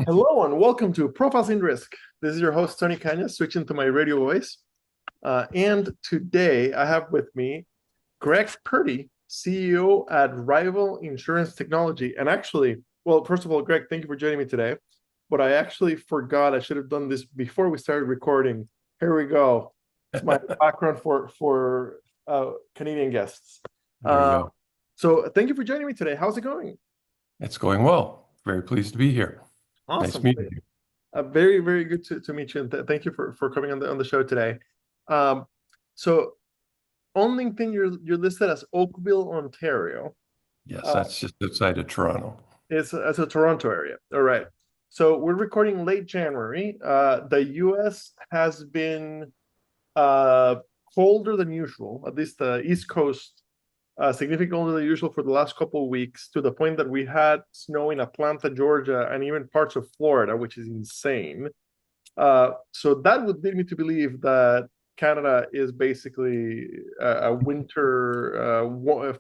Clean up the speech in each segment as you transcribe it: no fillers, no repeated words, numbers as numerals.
Hello and welcome to Profiles in Risk. This is your host, Tony Cañas, switching to my radio voice. And today I have with me Greg Purdy, CEO at Rival Insurance Technology. And actually, well, first of all, Greg, thank you for joining me today. But I actually forgot I should have done this before we started recording. Here we go. It's my background for Canadian guests. There you go. So thank you for joining me today. How's it going? It's going well. Very pleased to be here. Nice Awesome. meeting you. Very, very good to meet you, and thank you for coming on the show today. Um, so on LinkedIn, you're listed as Oakville, Ontario. Yes, Uh, that's just outside of Toronto. it's as a Toronto area. All right. So we're recording late January. The U.S. has been uh, colder than usual, at least the East Coast, significantly colder than usual for the last couple of weeks, to the point that we had snow in Atlanta, Georgia, and even parts of Florida, which is insane. So that would lead me to believe that Canada is basically a winter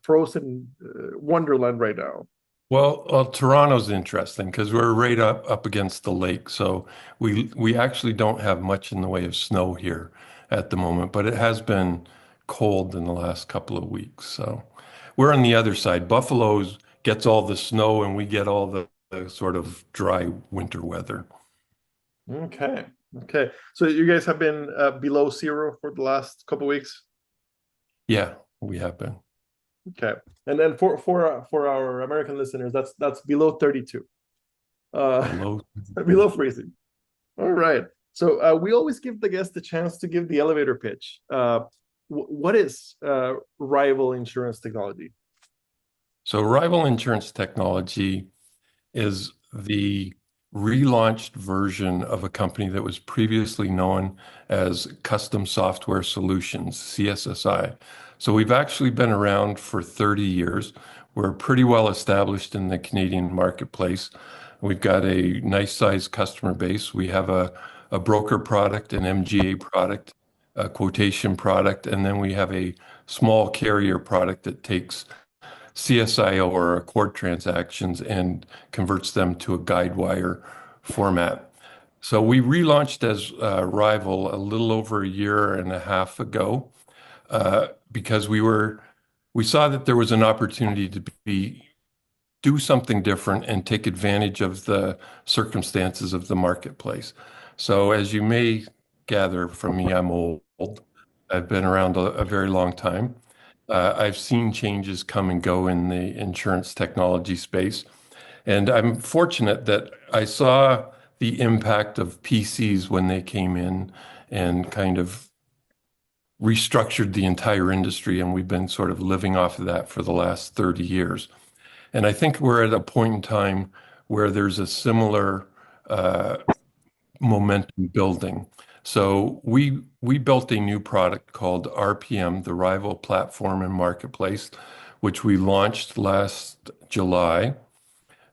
frozen wonderland right now. Well, Toronto's interesting because we're right up against the lake, so we actually don't have much in the way of snow here at the moment, but it has been cold in the last couple of weeks. So we're on the other side. Buffalo's gets all the snow, and we get all the sort of dry winter weather. Okay. Okay. So you guys have been below zero for the last couple of weeks. Yeah, we have been. Okay. And then for our American listeners, that's below 32. Below. Below freezing. All right. So we always give the guest the chance to give the elevator pitch. What is Rival Insurance Technology? So Rival Insurance Technology is the relaunched version of a company that was previously known as Custom Software Solutions, CSSI. So we've actually been around for 30 years. We're pretty well established in the Canadian marketplace. We've got a nice sized customer base. We have a broker product, an MGA product, a quotation product, and then we have a small carrier product that takes CSIO or Accord transactions and converts them to a Guidewire format. So we relaunched as Rival a little over a year and a half ago because we saw that there was an opportunity to do something different and take advantage of the circumstances of the marketplace. So as you may gather from me, I'm old. I've been around a very long time. I've seen changes come and go in the insurance technology space. And I'm fortunate that I saw the impact of PCs when they came in and kind of restructured the entire industry. And we've been sort of living off of that for the last 30 years. And I think we're at a point in time where there's a similar uh, momentum building. So we built a new product called RPM, the Rival Platform and Marketplace, which we launched last July.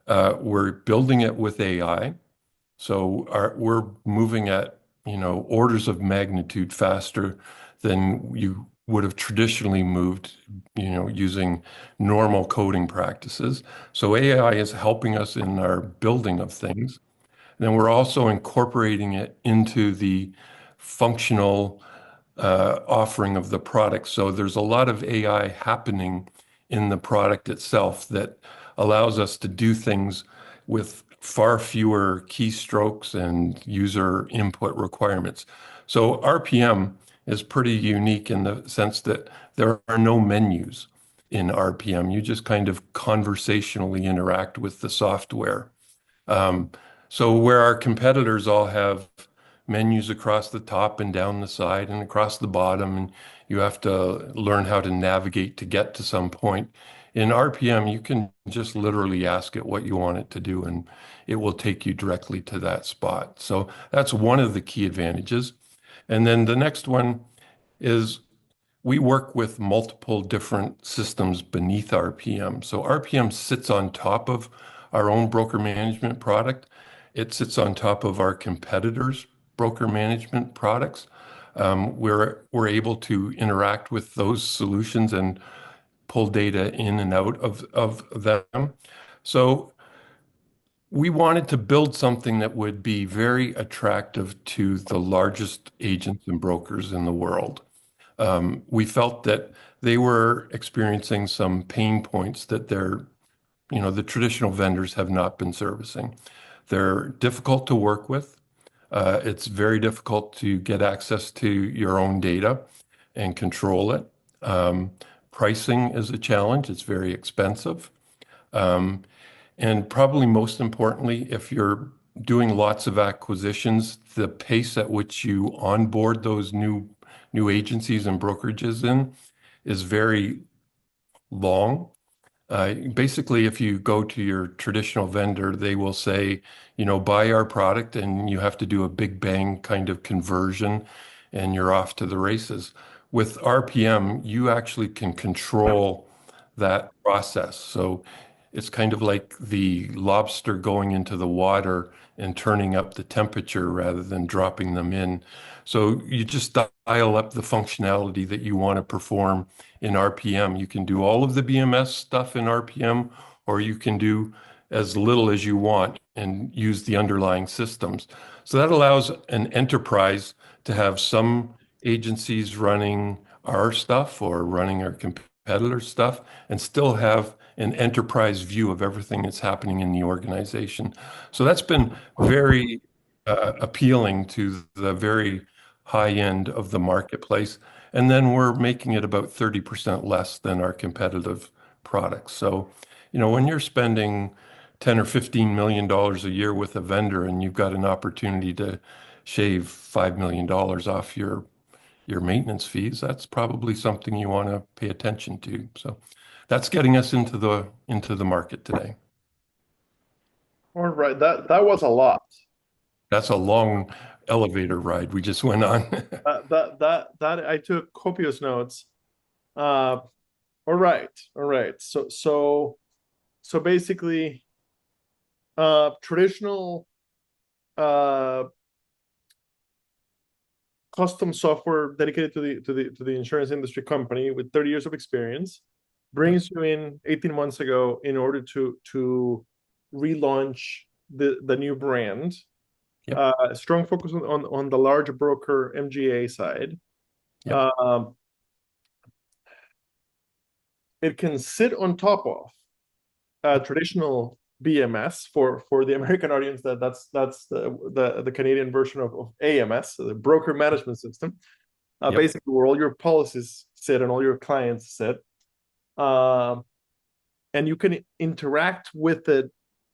We're building it with AI. So we're moving at, orders of magnitude faster than you would have traditionally moved, using normal coding practices. So AI is helping us in our building of things. And then we're also incorporating it into the functional offering of the product. So there's a lot of AI happening in the product itself that allows us to do things with far fewer keystrokes and user input requirements. So RPM is pretty unique in the sense that there are no menus in RPM. You just kind of conversationally interact with the software. Um, so where our competitors all have menus across the top and down the side and across the bottom, and you have to learn how to navigate to get to some point. In RPM, you can just literally ask it what you want it to do, and it will take you directly to that spot. So that's one of the key advantages. And then the next one is we work with multiple different systems beneath RPM. So RPM sits on top of our own broker management product. It sits on top of our competitors' broker management products. We're able to interact with those solutions and pull data in and out of them. So we wanted to build something that would be very attractive to the largest agents and brokers in the world. We felt that they were experiencing some pain points that the traditional vendors have not been servicing. They're difficult to work with. It's very difficult to get access to your own data and control it. Um, Pricing is a challenge. It's very expensive. Um, and probably most importantly, if you're doing lots of acquisitions, the pace at which you onboard those new agencies and brokerages in is very long. Basically, if you go to your traditional vendor, they will say, buy our product, and you have to do a big bang kind of conversion, and you're off to the races. With RPM, you actually can control that process. So it's kind of like the lobster going into the water and turning up the temperature rather than dropping them in. So you just dial up the functionality that you want to perform in RPM. You can do all of the BMS stuff in RPM, or you can do as little as you want and use the underlying systems. So that allows an enterprise to have some agencies running our stuff or running our competitor stuff and still have an enterprise view of everything that's happening in the organization. So that's been very appealing to the very high end of the marketplace. And then we're making it about 30% less than our competitive products. So, when you're spending 10 or $15 million a year with a vendor and you've got an opportunity to shave $5 million off your maintenance fees, that's probably something you want to pay attention to. So that's getting us into the market today. All right, that was a lot. That's a long elevator ride we just went on. That I took copious notes. Uh, all right, all right. So basically, traditional uh custom software dedicated to the insurance industry company with 30 years of experience Yep, brings you in 18 months ago in order to relaunch the new brand. yep, Strong focus on the large broker MGA side. yep, Um, it can sit on top of traditional BMS for the American audience. That's the Canadian version of AMS, the broker management system. yep, Basically, where all your policies sit and all your clients sit, um, and you can interact with it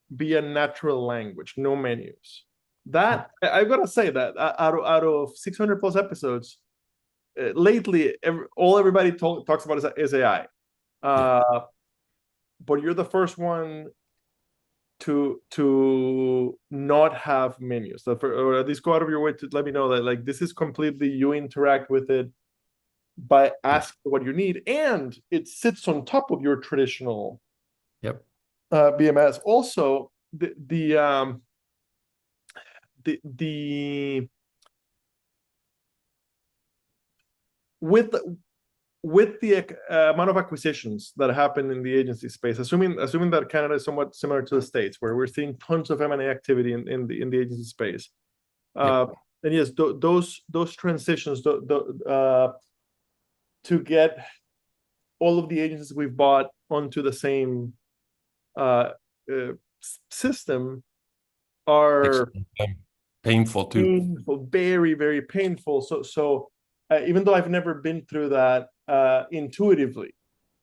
via natural language, no menus. yep, I've got to say that out of 600 plus episodes, lately, all everybody talks about is AI. yep, Uh, but you're the first one to not have menus, or at least go out of your way to let me know that like this is completely you interact with it by yep, asking what you need, and it sits on top of your traditional yep, BMS. Also, the with with the amount of acquisitions that happen in the agency space, assuming that Canada is somewhat similar to the States, where we're seeing tons of M&A activity in the agency space. yep, Uh, and yes, those transitions to get all of the agencies we've bought onto the same uh, uh, system takes are time. Painful too. painful, very, very painful. So even though I've never been through that intuitively,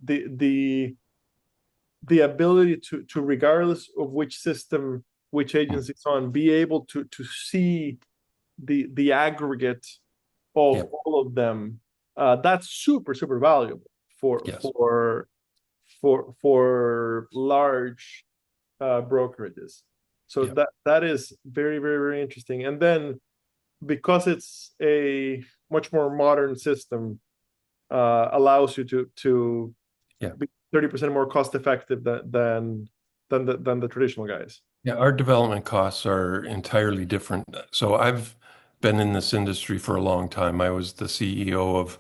the the ability to regardless of which system, which agency it's on, be able to see the aggregate of Yep, all of them, that's super, super valuable for yes, large brokerages. So yep, that is very, very, very interesting. And then because it's a much more modern system, allows you to yeah. be 30% more cost effective than the traditional guys. Yeah, our development costs are entirely different. So I've been in this industry for a long time. I was the CEO of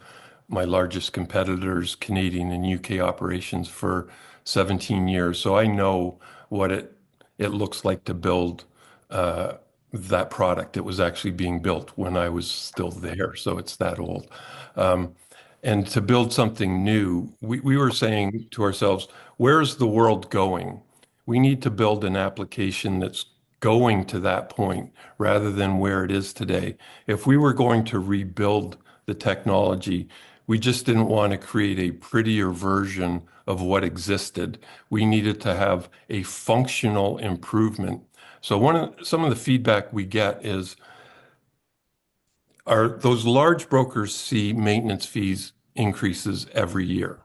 my largest competitors, Canadian and UK operations for 17 years. So I know what it it looks like to build uh, that product. It was actually being built when I was still there, so it's that old. Um, and to build something new, we were saying to ourselves, where's the world going? We need to build an application that's going to that point rather than where it is today. If we were going to rebuild the technology, we just didn't want to create a prettier version of what existed. We needed to have a functional improvement. So some of the feedback we get is, are those large brokers see maintenance fees increases every year.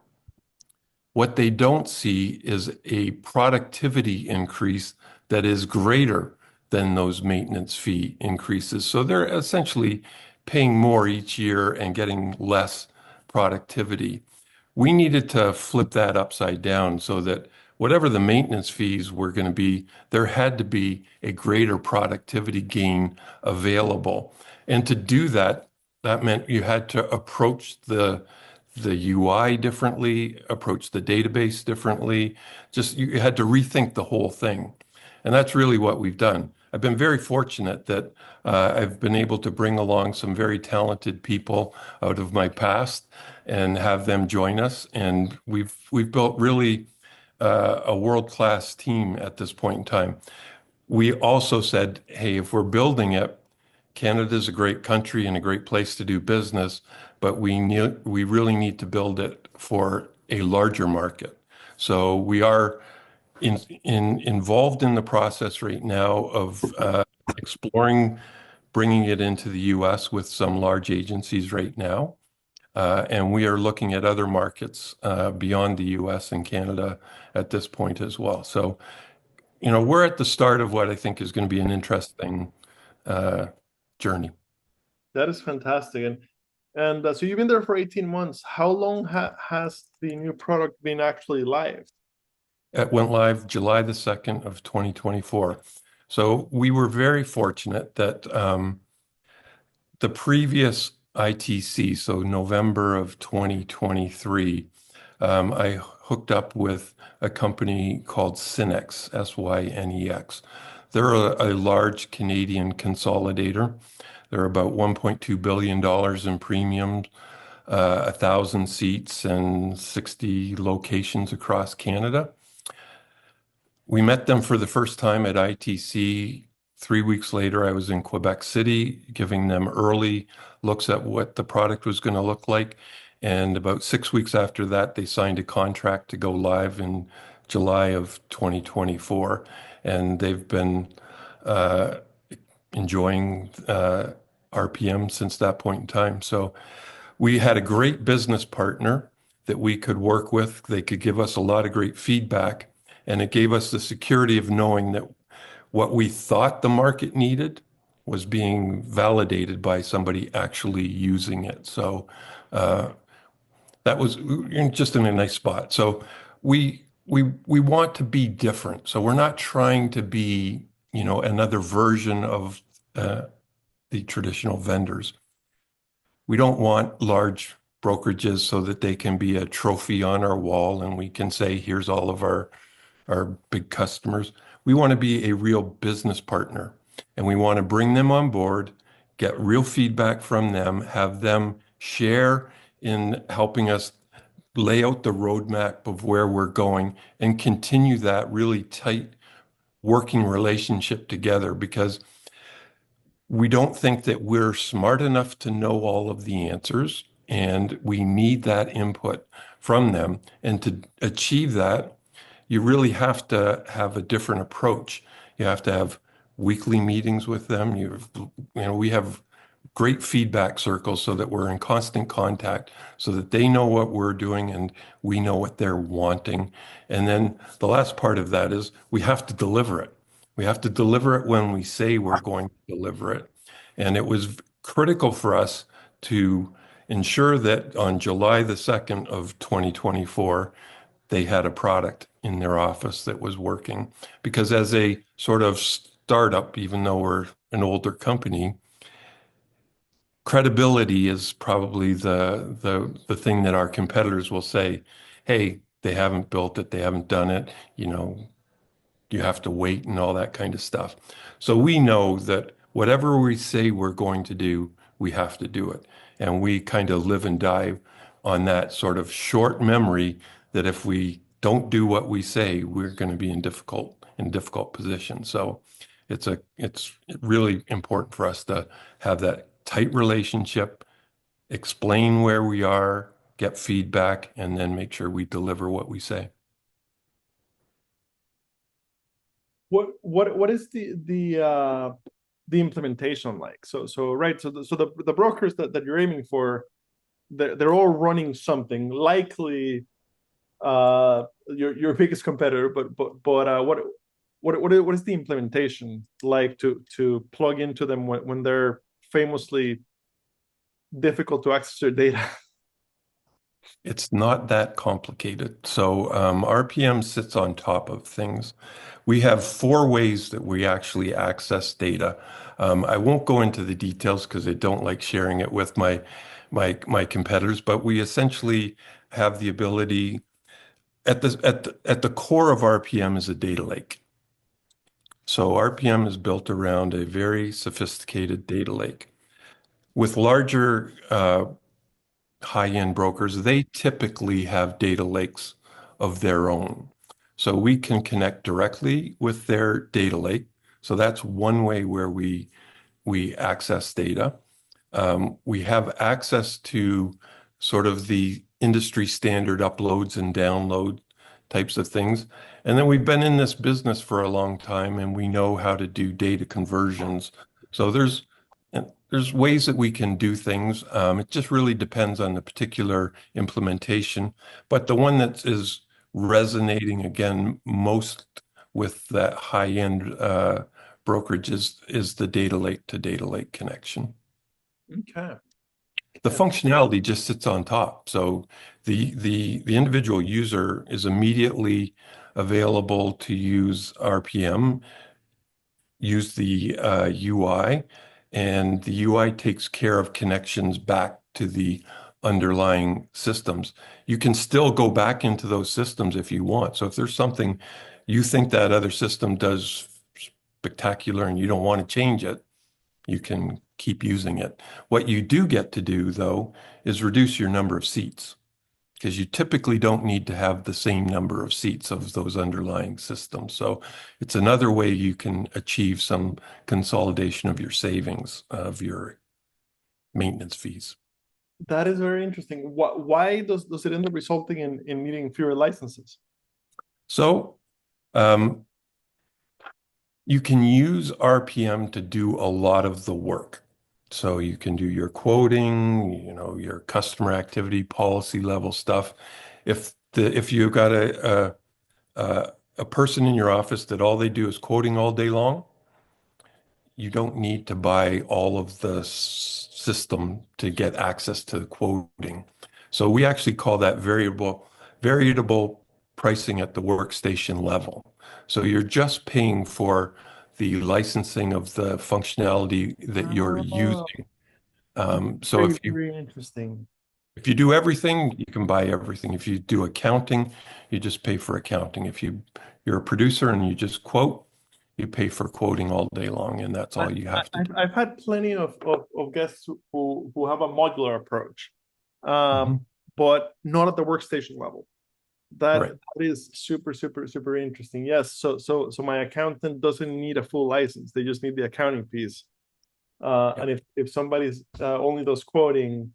What they don't see is a productivity increase that is greater than those maintenance fee increases. So they're essentially paying more each year and getting less productivity. We needed to flip that upside down so that whatever the maintenance fees were going to be, there had to be a greater productivity gain available. And to do that, that meant you had to approach the UI differently, approach the database differently. Just you had to rethink the whole thing. And that's really what we've done. I've been very fortunate that I've been able to bring along some very talented people out of my past and have them join us. And we've built really a world-class team at this point in time. We also said, hey, if we're building it, Canada's a great country and a great place to do business, but we really need to build it for a larger market. So we are involved in the process right now of exploring bringing it into the US with some large agencies right now. And we are looking at other markets beyond the US and Canada at this point as well. So, we're at the start of what I think is going to be an interesting uh, journey. That is fantastic. And so you've been there for 18 months. How long has the new product been actually live? It went live July the 2nd of 2024. So we were very fortunate that the previous ITC, so November of 2023, I hooked up with a company called Synex, Synex. They're a large Canadian consolidator. They're about $1.2 billion in premiums, 1,000 seats and 60 locations across Canada. We met them for the first time at ITC. 3 weeks later, I was in Quebec City giving them early looks at what the product was going to look like. And about 6 weeks after that, they signed a contract to go live in July of 2024. And they've been uh, enjoying RPM since that point in time. So we had a great business partner that we could work with. They could give us a lot of great feedback, and it gave us the security of knowing that what we thought the market needed was being validated by somebody actually using it. So uh, that was just in a nice spot. So we want to be different. So we're not trying to be, another version of uh, the traditional vendors. We don't want large brokerages so that they can be a trophy on our wall and we can say, here's all of our big customers. We want to be a real business partner and we want to bring them on board, get real feedback from them, have them share in helping us lay out the roadmap of where we're going and continue that really tight working relationship together because we don't think that we're smart enough to know all of the answers, and we need that input from them. And to achieve that, you really have to have a different approach. You have to have weekly meetings with them. We have great feedback circles so that we're in constant contact so that they know what we're doing and we know what they're wanting. And then the last part of that is we have to deliver it. We have to deliver it when we say we're going to deliver it. And it was critical for us to ensure that on July the 2nd of 2024, they had a product in their office that was working. Because as a sort of startup, even though we're an older company, credibility is probably the thing that our competitors will say, hey, they haven't built it, they haven't done it, you have to wait and all that kind of stuff. So we know that whatever we say we're going to do, we have to do it. And we kind of live and die on that sort of short memory that if we don't do what we say, we're going to be in difficult position. So it's really important for us to have that tight relationship, explain where we are, get feedback, and then make sure we deliver what we say. What is the implementation like? So right, the brokers that you're aiming for, they're all running something, likely your biggest competitor, but what is the implementation like to plug into them when they're famously difficult to access their data? It's not that complicated. So RPM sits on top of things. We have four ways that we actually access data. I won't go into the details because I don't like sharing it with my competitors, but we essentially have the ability at the core of RPM is a data lake. So RPM is built around a very sophisticated data lake. With larger high-end brokers, they typically have data lakes of their own. So we can connect directly with their data lake. So that's one way where we access data. We have access to sort of the industry standard uploads and download types of things. And then we've been in this business for a long time and we know how to do data conversions. So there's ways that we can do things. It just really depends on the particular implementation. But the one that is resonating again most with that high-end brokerage is the data lake to data lake connection. Okay. The functionality just sits on top. So the individual user is immediately available to use RPM, use the UI, and the UI takes care of connections back to the underlying systems. You can still go back into those systems if you want. So if there's something you think that other system does spectacular and you don't want to change it, you can keep using it. What you do get to do, though, is reduce your number of seats because you typically don't need to have the same number of seats of those underlying systems. So it's another way you can achieve some consolidation of your savings, of your maintenance fees. That is very interesting. Why does it end up resulting in needing fewer licenses? So um, you can use RPM to do a lot of the work. So you can do your quoting, your customer activity policy level stuff. If you've got a person in your office that all they do is quoting all day long, you don't need to buy all of the system to get access to the quoting. So we actually call that variable pricing at the workstation level. So you're just paying for the licensing of the functionality that you're Oh, using. So very, very interesting. if you do everything, you can buy everything. If you do accounting, you just pay for accounting. If you're a producer and you just quote, you pay for quoting all day long, and that's I, all you have to do. I've had plenty of guests who have a modular approach, Mhm. but not at the workstation level. That Right. that is super, super, super interesting. Yes. So my accountant doesn't need a full license. They just need the accounting piece. Yeah. And if somebody's only does quoting,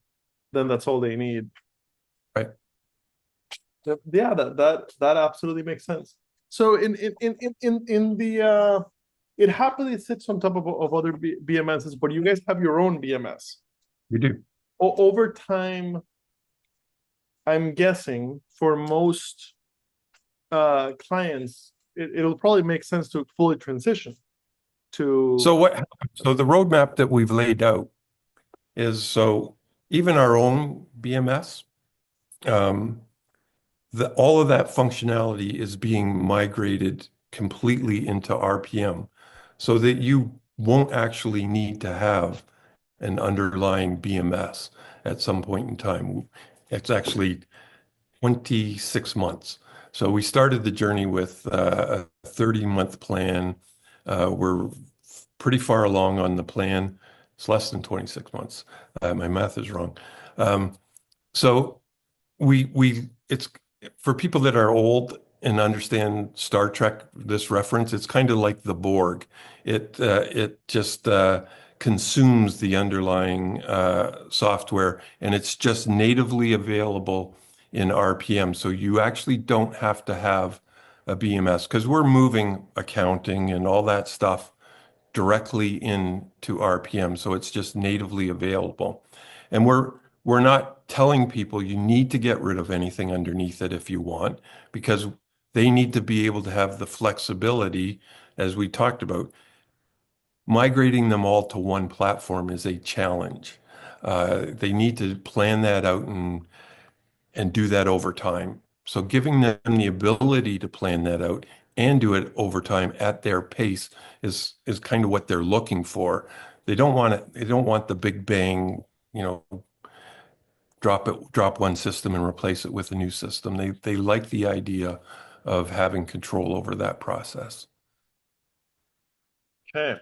then that's all they need. Right. Yeah, that absolutely makes sense. So in the it happily sits on top of other BMSs, but you guys have your own BMS. You do. Over time, I'm guessing for most clients, it'll probably make sense to fully transition to. So the roadmap that we've laid out is so even our own BMS, um, all of that functionality is being migrated completely into RPM so that you won't actually need to have an underlying BMS at some point in time. It's actually 26 months. So we started the journey with a 30-month plan. We're pretty far along on the plan. It's less than 26 months. My math is wrong. Um, so we it's for people that are old and understand Star Trek, this reference, it's kind of like the Borg. It just consumes the underlying software, and it's just natively available in RPM. So you actually don't have to have a BMS because we're moving accounting and all that stuff directly into RPM, so it's just natively available. And we're not telling people you need to get rid of anything underneath it if you want, because they need to be able to have the flexibility, as we talked about. Migrating them all to one platform is a challenge. They need to plan that out and do that over time. So giving them the ability to plan that out and do it over time at their pace is kind of what they're looking for. They don't want it, they don't want the big bang, you know, drop one system and replace it with a new system. They like the idea of having control over that process. Okay.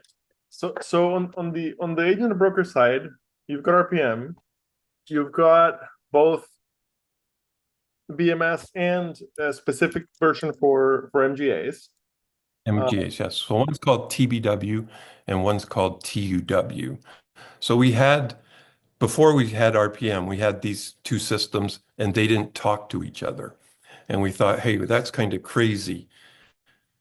So on the agent and broker side, you've got RPM, you've got both BMS and a specific version for MGAs. MGAs, yes. So one's called TBW and one's called TUW. So before we had RPM, we had these two systems and they didn't talk to each other. And we thought, hey, that's kind of crazy.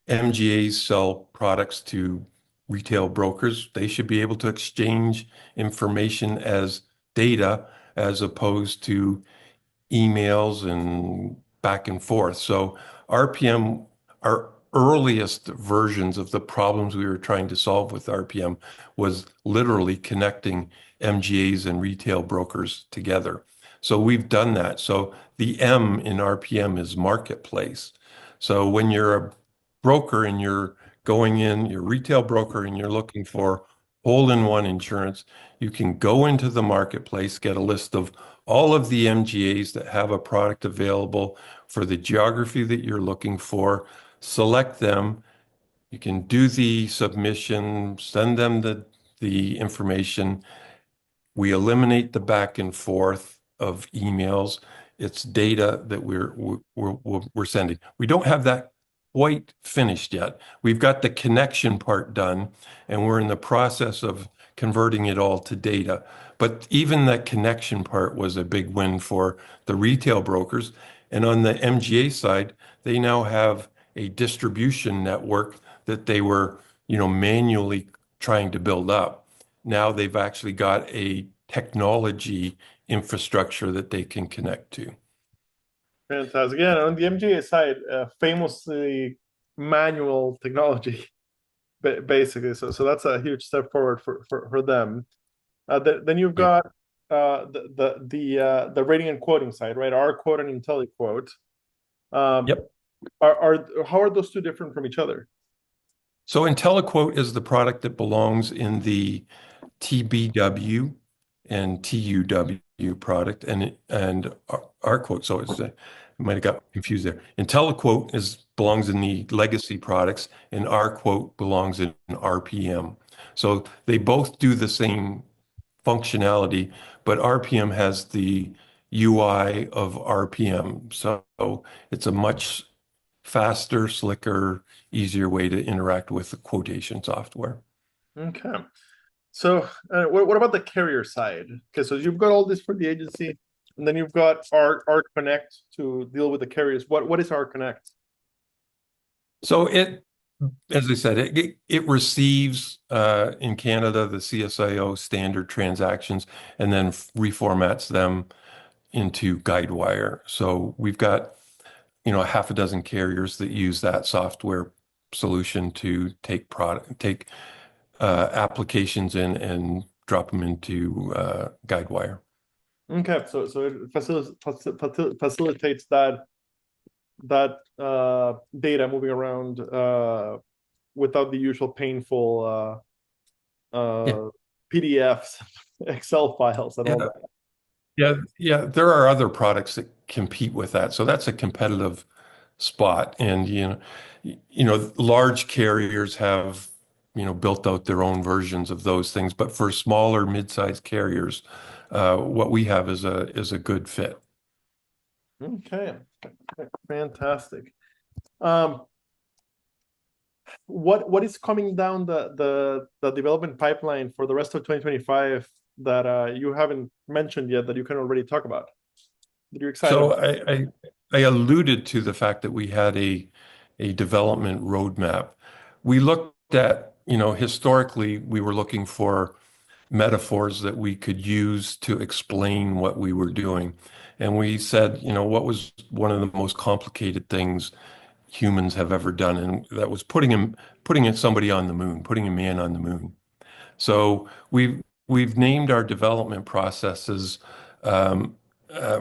MGAs sell products to retail brokers. They should be able to exchange information as data as opposed to emails and back and forth. So RPM, our earliest versions of the problems we were trying to solve with RPM was literally connecting MGAs and retail brokers together. So we've done that. So the M in RPM is marketplace. So when you're a broker and you're going in, you're a retail broker and you're looking for hole-in-one insurance, you can go into the marketplace, get a list of all of the MGAs that have a product available for the geography that you're looking for, select them. You can do the submission, send them the information. We eliminate the back and forth of emails. It's data that we're sending. We don't have that quite finished yet. We've got the connection part done, and we're in the process of converting it all to data. But even that connection part was a big win for the retail brokers. And on the MGA side, they now have a distribution network that they were, manually trying to build up. Now they've actually got a technology infrastructure that they can connect to. Fantastic. Yeah, on the MGA side, famously manual technology, basically. So that's a huge step forward for them. Then you've Yeah. got the rating and quoting side, right? Our quote and IntelliQuote. Um, Yep. are how are those two different from each other? So IntelliQuote is the product that belongs in the TBW and TUW product, and our quote. So I might have got confused there. IntelliQuote belongs in the legacy products, and our quote belongs in RPM. So they both do the same functionality, but RPM has the UI of RPM. So it's a much faster, slicker, easier way to interact with the quotation software. Okay. So what about the carrier side? Okay, so you've got all this for the agency, and then you've got our Connect to deal with the carriers. What is our Connect? So as I said, it receives in Canada the CSIO standard transactions and then reformats them into Guidewire. So we've got a half a dozen carriers that use that software solution to take applications in and drop them into Guidewire. Okay, so it facilitates that data moving around without the usual painful Yeah, PDFs, Excel files, and all yeah, that. yeah, yeah. There are other products that compete with that, so that's a competitive spot. And large carriers have built out their own versions of those things, but for smaller mid-sized carriers, what we have is a good fit. Okay, fantastic. Um, what is coming down the development pipeline for the rest of 2025 that you haven't mentioned yet that you can already talk about? That you're excited So about? I alluded to the fact that we had a development roadmap. We looked at, historically, we were looking for metaphors that we could use to explain what we were doing. And we said, what was one of the most complicated things humans have ever done? And that was putting somebody on the moon, putting a man on the moon. So we've named our development processes um,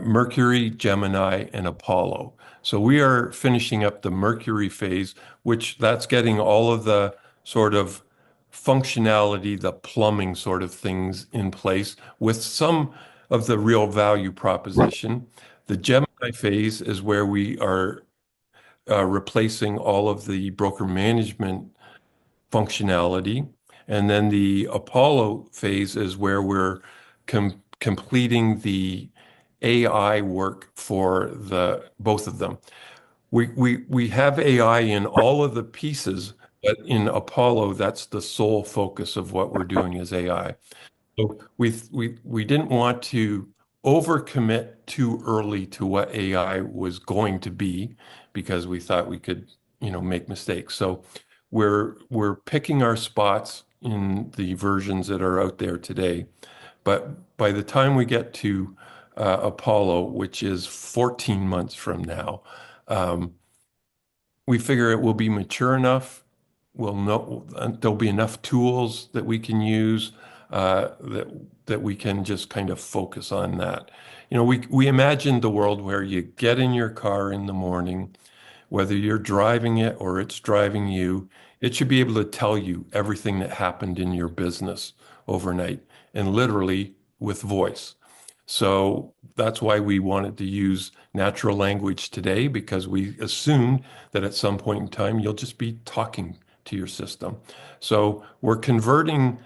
Mercury, Gemini, and Apollo. So we are finishing up the Mercury phase, which that's getting all of the sort of functionality, the plumbing sort of things in place with some of the real value proposition. The Gemini phase is where we are replacing all of the broker management functionality. And then the Apollo phase is where we're completing the AI work for the both of them. We have AI in all of the pieces, but in Apollo, that's the sole focus of what we're doing is AI. So we didn't want to overcommit too early to what AI was going to be because we thought we could, make mistakes. So we're picking our spots in the versions that are out there today. But by the time we get to Apollo, which is 14 months from now, um, we figure it will be mature enough. We'll know there'll be enough tools that we can use that we can just kind of focus on that. We imagined the world where you get in your car in the morning, whether you're driving it or it's driving you, it should be able to tell you everything that happened in your business overnight and literally with voice. So that's why we wanted to use natural language today because we assumed that at some point in time you'll just be talking to your system. So we're converting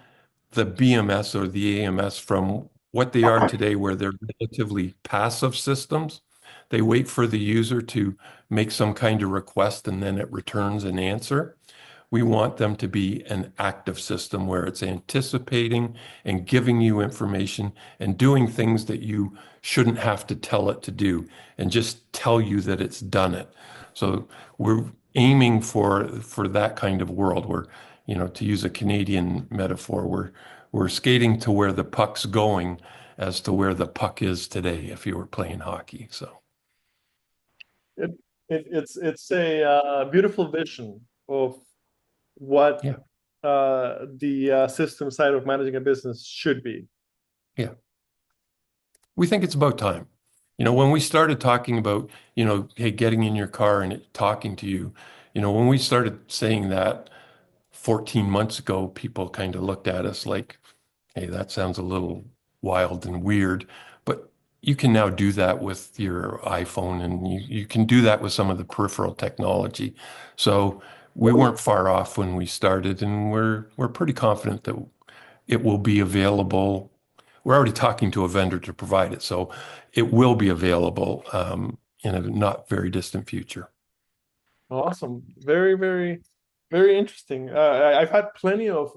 the BMS or the AMS from what they are today, where they're relatively passive systems. They wait for the user to make some kind of request and then it returns an answer. We want them to be an active system where it's anticipating and giving you information and doing things that you shouldn't have to tell it to do and just tell you that it's done it. So we're aiming for that kind of world where, to use a Canadian metaphor, we're skating to where the puck's going as to where the puck is today if you were playing hockey. So It, it's a beautiful vision of what yeah, the system side of managing a business should be. yeah. We think it's about time. When we started talking about, hey, getting in your car and it talking to you, when we started saying that 14 months ago, people kind of looked at us like, hey, that sounds a little wild and weird. But you can now do that with your iPhone and you can do that with some of the peripheral technology. So we weren't far off when we started, and we're pretty confident that it will be available. We're already talking to a vendor to provide it, so it will be available in a not very distant future. Awesome. Very, very, very interesting. I've had plenty of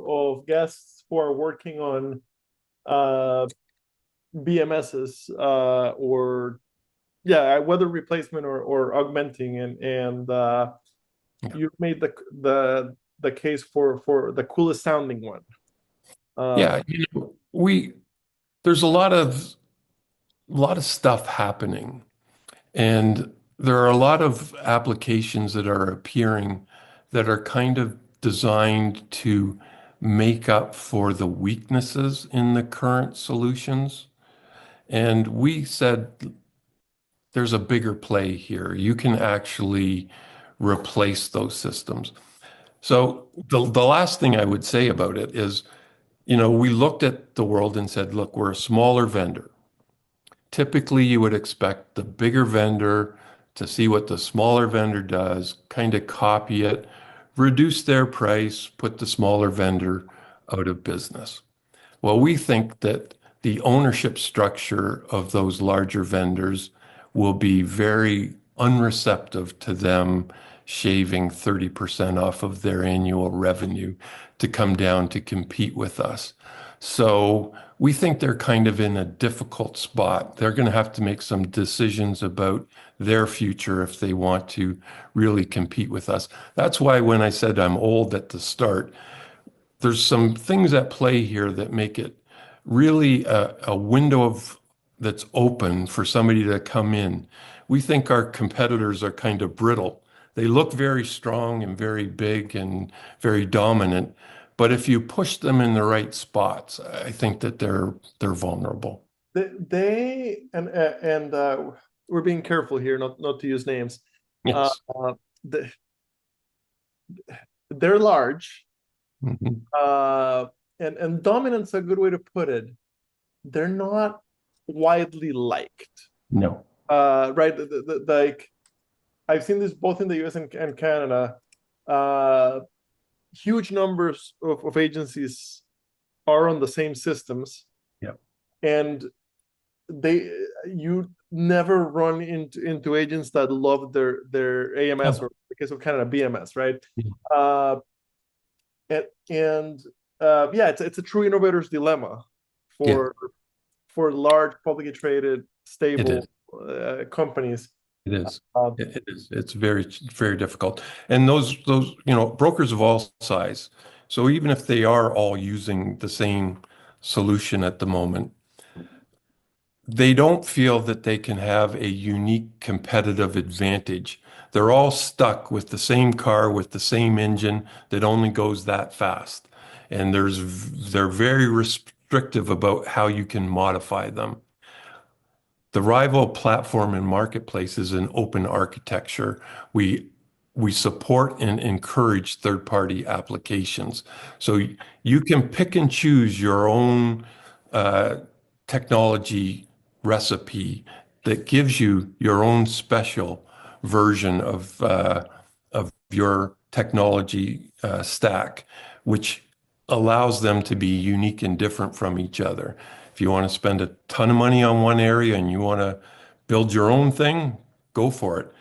guests who are working on uh, BMSs or yeah, whether replacement or augmenting and Yeah, you've made the case for the coolest sounding one. Uh, yeah. We there's a lot of stuff happening, and there are a lot of applications that are appearing that are kind of designed to make up for the weaknesses in the current solutions. And we said there's a bigger play here. You can actually replace those systems. So the last thing I would say about it is, we looked at the world and said, look, we're a smaller vendor. Typically, you would expect the bigger vendor to see what the smaller vendor does, kind of copy it, reduce their price, put the smaller vendor out of business. Well, we think that the ownership structure of those larger vendors will be very unreceptive to them shaving 30% off of their annual revenue to come down to compete with us. So we think they're kind of in a difficult spot. They're going to have to make some decisions about their future if they want to really compete with us. That's why when I said I'm old at the start, there's some things at play here that make it really a window of that's open for somebody to come in. We think our competitors are kind of brittle. They look very strong and very big and very dominant, but if you push them in the right spots, I think that they're vulnerable. We're being careful here, not to use names. Uh, Yes. uh, they, they're large, Mhm. and dominant's a good way to put it. They're not widely liked. No. Right? Like I've seen this both in the US and Canada. Uh, Huge numbers of agencies are on the same systems, Yep. and they you never run into agents that love their AMS, or No. in the case of Canada, BMS, right? Yeah. Uh, and Yeah, it's a true innovator's dilemma Yeah, for large publicly traded it is. stable companies. It is. Uh, It is. It's very, very difficult. And those, brokers of all size. So even if they are all using the same solution at the moment, they don't feel that they can have a unique competitive advantage. They're all stuck with the same car with the same engine that only goes that fast. And they're very restrictive about how you can modify them. The rival platform and marketplace is an open architecture. We we support and encourage third-party applications. So you can pick and choose your own uh, technology recipe that gives you your own special version of your technology stack, which allows them to be unique and different from each other. If you want to spend a ton of money on one area and you want to build your own thing, go for it.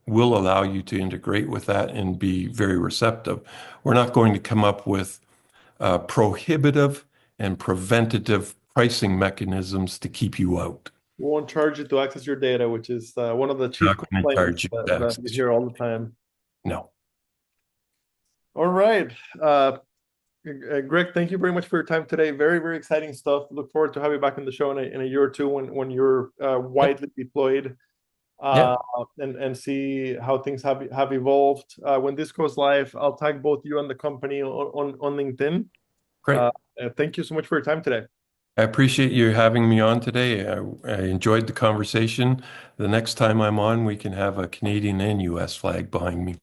We'll allow you to integrate with that and be very receptive. We're not going to come up with prohibitive and preventative pricing mechanisms to keep you out. we won't charge you to access your data, which is one of the chief Not going to complaints charge you that you taxes. hear all the time. No. All right. Greg, thank you very much for your time today. Very, very exciting stuff. Look forward to have you back on the show in a year or two when you're Yep. widely deployed, uh, Yep. and see how things have evolved. When this goes live, I'll tag both you and the company on LinkedIn. Great. Uh, Thank you so much for your time today. I appreciate you having me on today. I enjoyed the conversation. The next time I'm on, we can have a Canadian and US flag behind me.